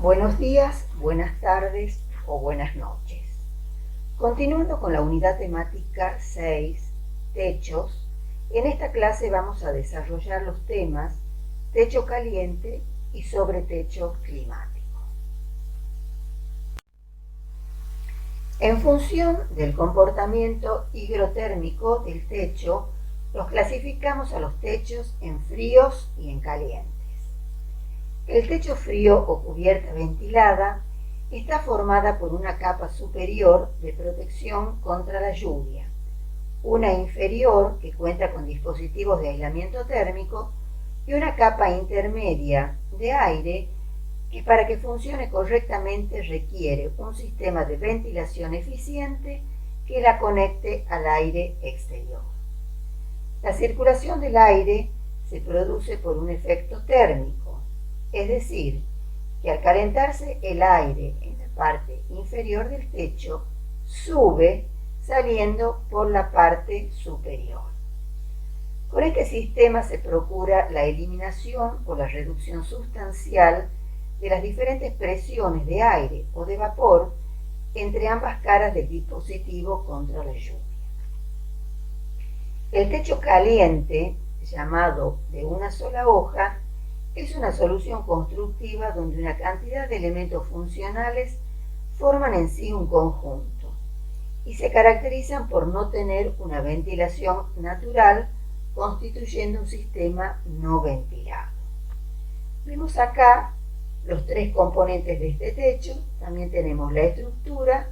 Buenos días, buenas tardes o buenas noches. Continuando con la unidad temática 6, techos, en esta clase vamos a desarrollar los temas techo caliente y sobretecho climático. En función del comportamiento higrotérmico del techo, los clasificamos a los techos en fríos y en calientes. El techo frío o cubierta ventilada está formada por una capa superior de protección contra la lluvia, una inferior que cuenta con dispositivos de aislamiento térmico y una capa intermedia de aire que para que funcione correctamente requiere un sistema de ventilación eficiente que la conecte al aire exterior. La circulación del aire se produce por un efecto térmico, es decir, que al calentarse el aire en la parte inferior del techo, sube saliendo por la parte superior. Con este sistema se procura la eliminación o la reducción sustancial de las diferentes presiones de aire o de vapor entre ambas caras del dispositivo contra la lluvia. El techo caliente, llamado de una sola hoja, es una solución constructiva donde una cantidad de elementos funcionales forman en sí un conjunto y se caracterizan por no tener una ventilación natural, constituyendo un sistema no ventilado. Vemos acá los tres componentes de este techo. También tenemos la estructura,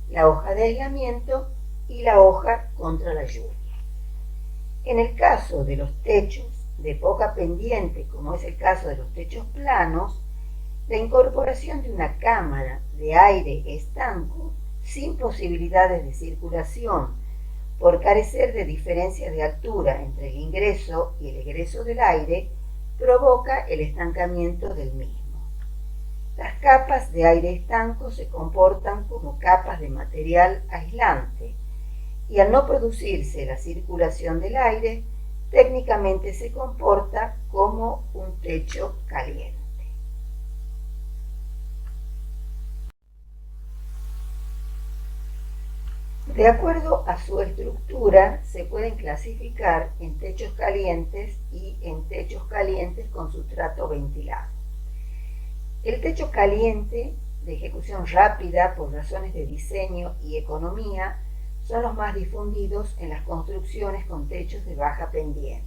la hoja de aislamiento y la hoja contra la lluvia. En el caso de los techos de poca pendiente, como es el caso de los techos planos, la incorporación de una cámara de aire estanco sin posibilidades de circulación por carecer de diferencia de altura entre el ingreso y el egreso del aire provoca el estancamiento del mismo. Las capas de aire estanco se comportan como capas de material aislante y al no producirse la circulación del aire, técnicamente se comporta como un techo caliente. De acuerdo a su estructura, se pueden clasificar en techos calientes y en techos calientes con sustrato ventilado. El techo caliente, de ejecución rápida por razones de diseño y economía, son los más difundidos en las construcciones con techos de baja pendiente.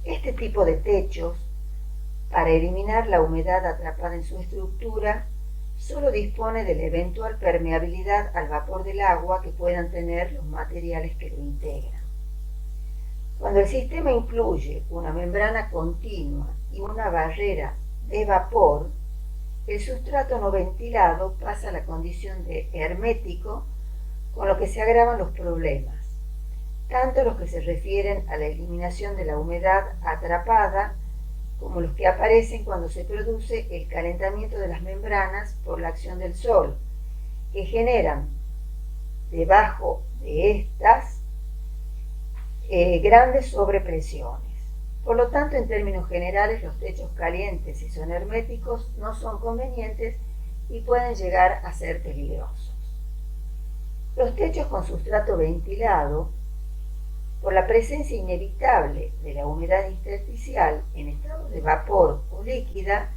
Este tipo de techos, para eliminar la humedad atrapada en su estructura, solo dispone de la eventual permeabilidad al vapor del agua que puedan tener los materiales que lo integran. Cuando el sistema incluye una membrana continua y una barrera de vapor, el sustrato no ventilado pasa a la condición de hermético, con lo que se agravan los problemas, tanto los que se refieren a la eliminación de la humedad atrapada, como los que aparecen cuando se produce el calentamiento de las membranas por la acción del sol, que generan debajo de estas grandes sobrepresiones. Por lo tanto, en términos generales, los techos calientes, si son herméticos, no son convenientes y pueden llegar a ser peligrosos. Los techos con sustrato ventilado, por la presencia inevitable de la humedad intersticial en estado de vapor o líquida,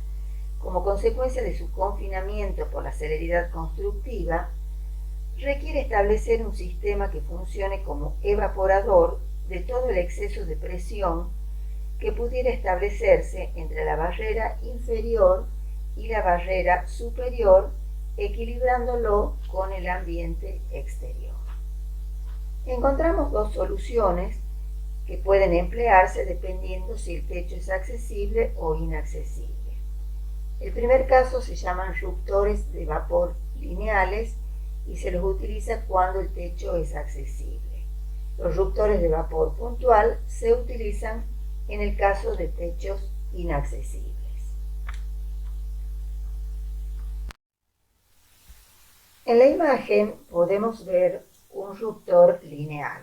como consecuencia de su confinamiento por la celeridad constructiva, requiere establecer un sistema que funcione como evaporador de todo el exceso de presión que pudiera establecerse entre la barrera inferior y la barrera superior, equilibrándolo con el ambiente exterior. Encontramos dos soluciones que pueden emplearse dependiendo si el techo es accesible o inaccesible. El primer caso se llaman ruptores de vapor lineales y se los utiliza cuando el techo es accesible. Los ruptores de vapor puntual se utilizan en el caso de techos inaccesibles. En la imagen podemos ver un ruptor lineal.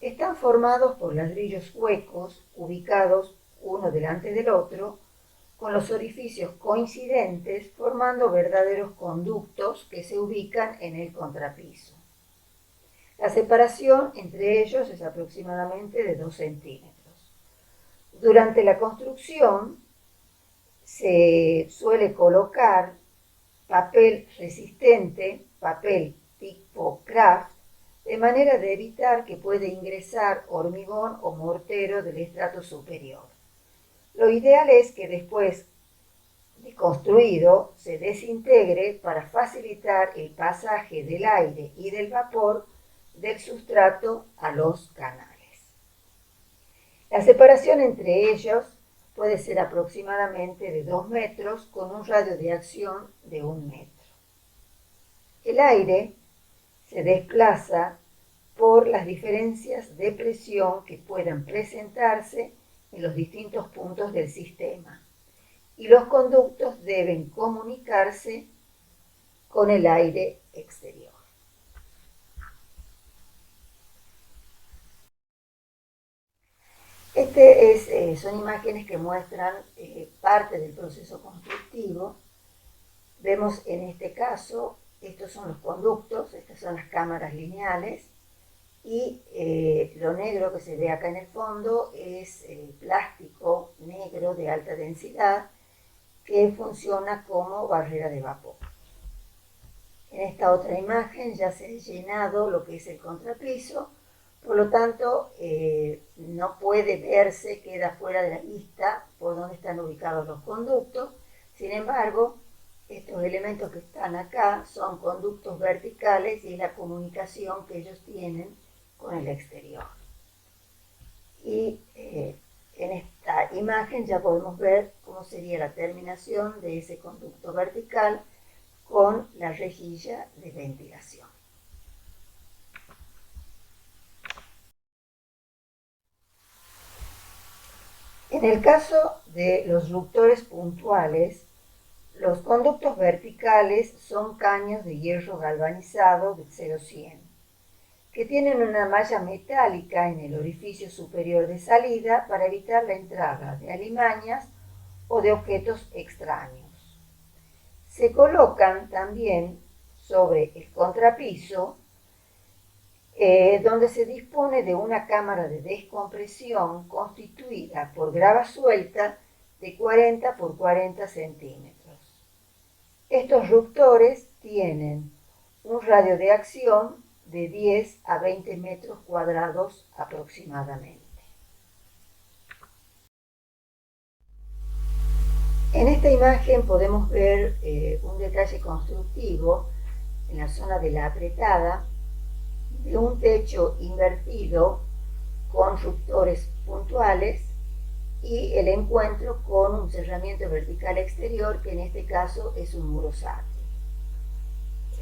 Están formados por ladrillos huecos ubicados uno delante del otro con los orificios coincidentes formando verdaderos conductos que se ubican en el contrapiso. La separación entre ellos es aproximadamente de 2 centímetros. Durante la construcción se suele colocar papel resistente, papel tipo craft, de manera de evitar que pueda ingresar hormigón o mortero del estrato superior. Lo ideal es que después de construido se desintegre para facilitar el pasaje del aire y del vapor del sustrato a los canales. La separación entre ellos puede ser aproximadamente de 2 metros con un radio de acción de 1 metro. El aire se desplaza por las diferencias de presión que puedan presentarse en los distintos puntos del sistema y los conductos deben comunicarse con el aire exterior. Son imágenes que muestran parte del proceso constructivo. Vemos en este caso, estos son los conductos, estas son las cámaras lineales y lo negro que se ve acá en el fondo es plástico negro de alta densidad que funciona como barrera de vapor. En esta otra imagen ya se ha llenado lo que es el contrapiso, por lo tanto no puede verse, queda fuera de la vista por donde están ubicados los conductos. Sin embargo, estos elementos que están acá son conductos verticales y es la comunicación que ellos tienen con el exterior. Y en esta imagen ya podemos ver cómo sería la terminación de ese conducto vertical con la rejilla de ventilación. En el caso de los reductores puntuales, los conductos verticales son caños de hierro galvanizado de 0,100, que tienen una malla metálica en el orificio superior de salida para evitar la entrada de alimañas o de objetos extraños. Se colocan también sobre el contrapiso, donde se dispone de una cámara de descompresión constituida por grava suelta de 40 por 40 centímetros. Estos reductores tienen un radio de acción de 10 a 20 metros cuadrados aproximadamente. En esta imagen podemos ver un detalle constructivo en la zona de la apretada de un techo invertido con reductores puntuales y el encuentro con un cerramiento vertical exterior que en este caso es un muro sátil.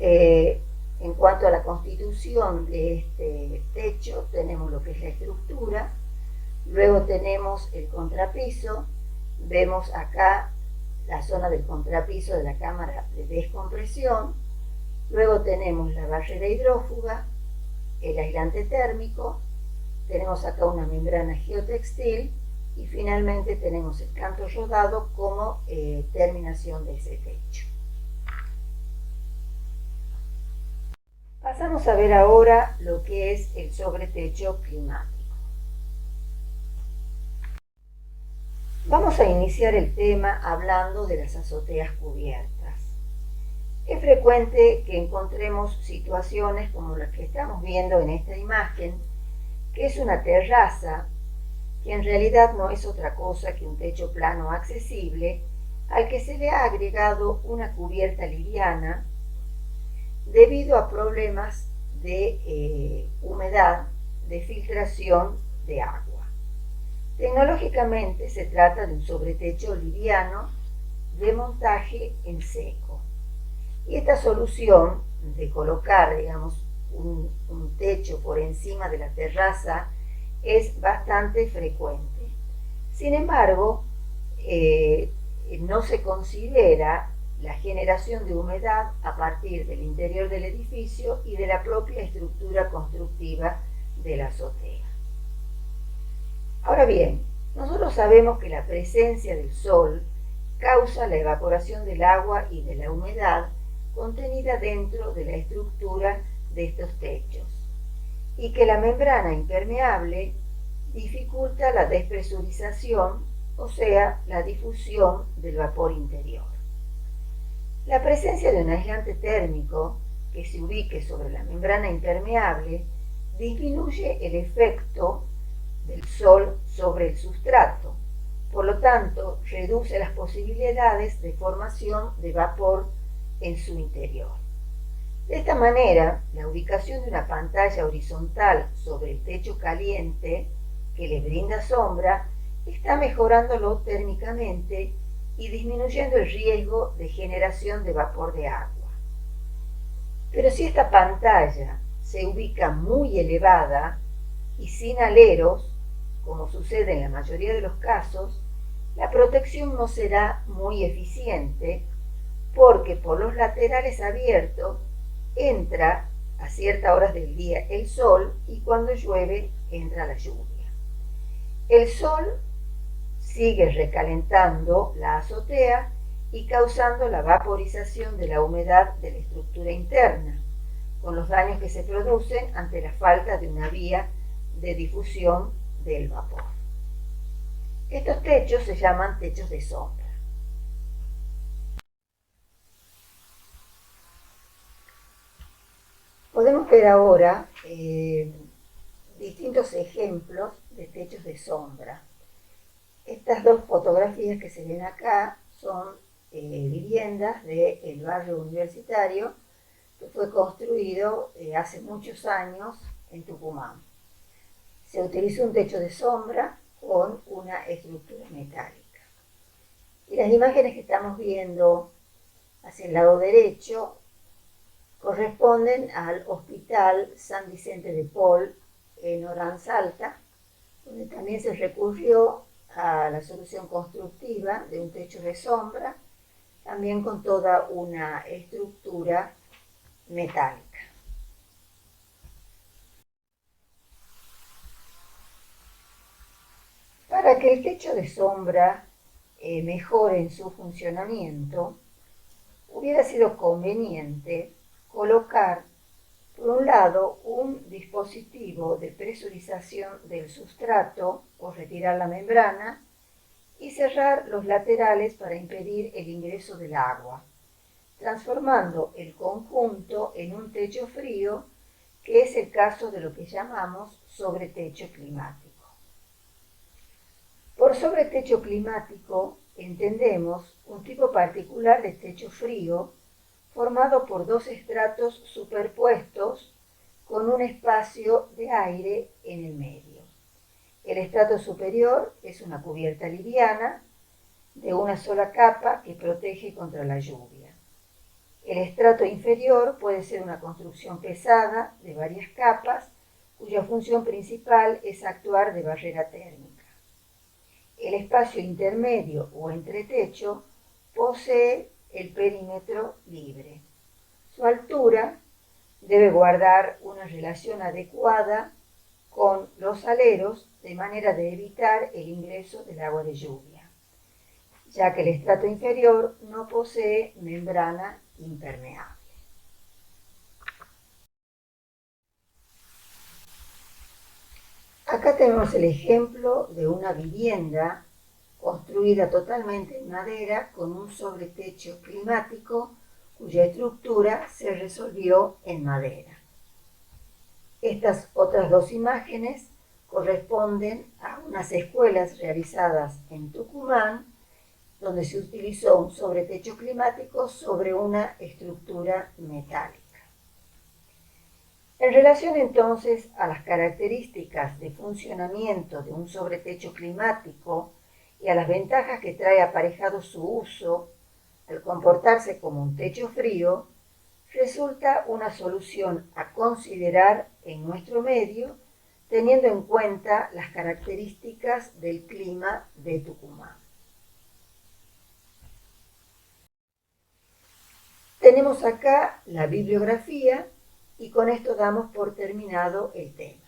En cuanto a la constitución de este techo, tenemos lo que es la estructura, luego tenemos el contrapiso, vemos acá la zona del contrapiso de la cámara de descompresión, luego tenemos la barrera hidrófuga, el aislante térmico, tenemos acá una membrana geotextil y finalmente tenemos el canto rodado como terminación de ese techo. Pasamos a ver ahora lo que es el sobretecho climático. Vamos a iniciar el tema hablando de las azoteas cubiertas. Es frecuente que encontremos situaciones como las que estamos viendo en esta imagen, que es una terraza que en realidad no es otra cosa que un techo plano accesible al que se le ha agregado una cubierta liviana debido a problemas de humedad, de filtración de agua. Tecnológicamente se trata de un sobretecho liviano de montaje en seco. Y esta solución de colocar, digamos, un techo por encima de la terraza es bastante frecuente. Sin embargo, no se considera la generación de humedad a partir del interior del edificio y de la propia estructura constructiva de la azotea. Ahora bien, nosotros sabemos que la presencia del sol causa la evaporación del agua y de la humedad contenida dentro de la estructura de estos techos, y que la membrana impermeable dificulta la despresurización, o sea, la difusión del vapor interior. La presencia de un aislante térmico que se ubique sobre la membrana impermeable disminuye el efecto del sol sobre el sustrato, por lo tanto reduce las posibilidades de formación de vapor en su interior. De esta manera, la ubicación de una pantalla horizontal sobre el techo caliente que le brinda sombra está mejorándolo térmicamente y disminuyendo el riesgo de generación de vapor de agua. Pero si esta pantalla se ubica muy elevada y sin aleros, como sucede en la mayoría de los casos, la protección no será muy eficiente porque por los laterales abiertos entra a ciertas horas del día el sol y cuando llueve entra la lluvia. El sol sigue recalentando la azotea y causando la vaporización de la humedad de la estructura interna, con los daños que se producen ante la falta de una vía de difusión del vapor. Estos techos se llaman techos de sombra. Podemos ver ahora distintos ejemplos de techos de sombra. Estas dos fotografías que se ven acá son viviendas del barrio universitario que fue construido hace muchos años en Tucumán. Se utilizó un techo de sombra con una estructura metálica. Y las imágenes que estamos viendo hacia el lado derecho corresponden al Hospital San Vicente de Paul en Orange Salta, donde también se recurrió a la solución constructiva de un techo de sombra, también con toda una estructura metálica. Para que el techo de sombra mejore en su funcionamiento, hubiera sido conveniente colocar, por un lado, un dispositivo de presurización del sustrato o retirar la membrana y cerrar los laterales para impedir el ingreso del agua, transformando el conjunto en un techo frío, que es el caso de lo que llamamos sobretecho climático. Por sobretecho climático entendemos un tipo particular de techo frío formado por dos estratos superpuestos con un espacio de aire en el medio. El estrato superior es una cubierta liviana de una sola capa que protege contra la lluvia. El estrato inferior puede ser una construcción pesada de varias capas cuya función principal es actuar de barrera térmica. El espacio intermedio o entretecho posee el perímetro libre. Su altura debe guardar una relación adecuada con los aleros de manera de evitar el ingreso del agua de lluvia, ya que el estrato inferior no posee membrana impermeable. Acá tenemos el ejemplo de una vivienda construida totalmente en madera con un sobretecho climático cuya estructura se resolvió en madera. Estas otras dos imágenes corresponden a unas escuelas realizadas en Tucumán, donde se utilizó un sobretecho climático sobre una estructura metálica. En relación entonces a las características de funcionamiento de un sobretecho climático y a las ventajas que trae aparejado su uso al comportarse como un techo frío, resulta una solución a considerar en nuestro medio, teniendo en cuenta las características del clima de Tucumán. Tenemos acá la bibliografía y con esto damos por terminado el tema.